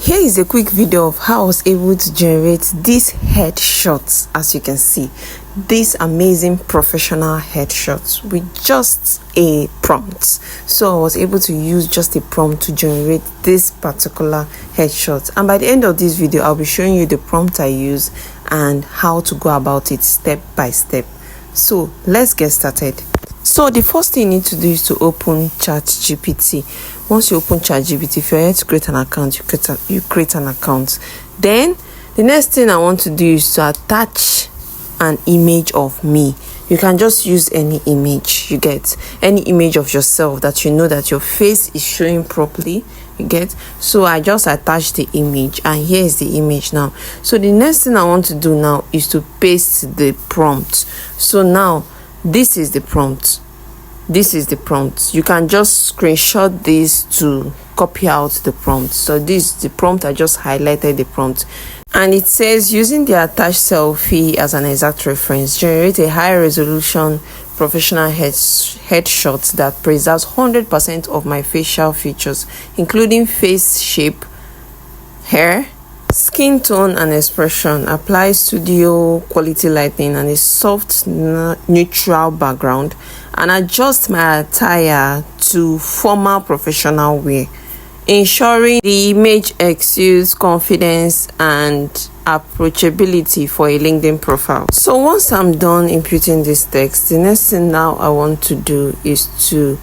Here is a quick video of how I was able to generate these headshots. As you can see, these amazing professional headshots with just a prompt. So I was able to use just a prompt to generate this particular headshot, and by the end of this video I'll be showing you the prompt I use and how to go about it step by step. So let's get started. So the first thing you need to do is to open ChatGPT. Once you open ChatGPT, if you're here to create an account, you create an account. Then the next thing I want to do is to attach an image of me. You can just use any image, you get any image of yourself that you know that your face is showing properly, you get. So I just attach the image, and here is the image now. So the next thing I want to do now is to paste the prompt. So now this is the prompt. You can just screenshot this to copy out the prompt. So this is the prompt. I just highlighted the prompt, and it says, using the attached selfie as an exact reference, generate a high resolution professional headshot that preserves 100% of my facial features, including face shape, hair, skin tone and expression. Apply studio quality lighting and a soft neutral background, and adjust my attire to formal professional wear, ensuring the image exudes confidence and approachability for a LinkedIn profile. So once I'm done inputting this text, the next thing now I want to do is to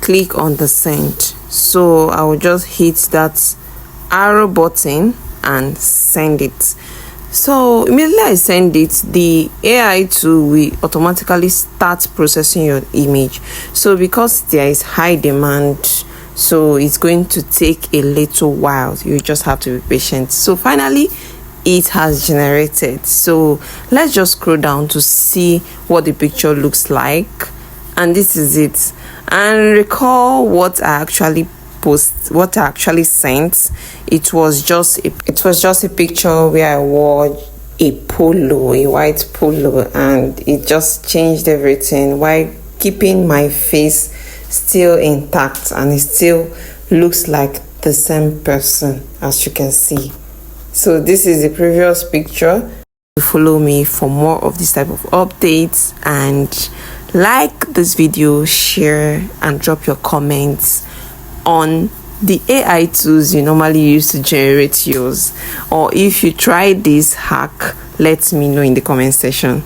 click on the send. So I will just hit that arrow button and send it. So immediately I send it, the AI tool will automatically start processing your image. So because there is high demand, so it's going to take a little while. You just have to be patient. So finally it has generated. So let's just scroll down to see what the picture looks like, and this is it. And recall what I actually sent. It was just a picture where I wore a white polo, and it just changed everything while keeping my face still intact, and it still looks like the same person, as you can see. So this is the previous picture. Follow me for more of this type of updates, and like this video, share and drop your comments on the AI tools you normally use to generate yours, or if you try this hack, let me know in the comment section.